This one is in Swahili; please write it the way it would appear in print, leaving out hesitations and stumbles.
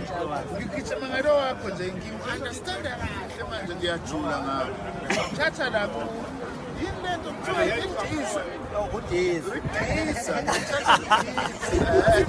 ngigijima ngalo wakho nje ngi-understand kahle manje ngiyajula ngakho thatha lapho yini lento kuthiwa yidisa Udisa. ngithatha udisa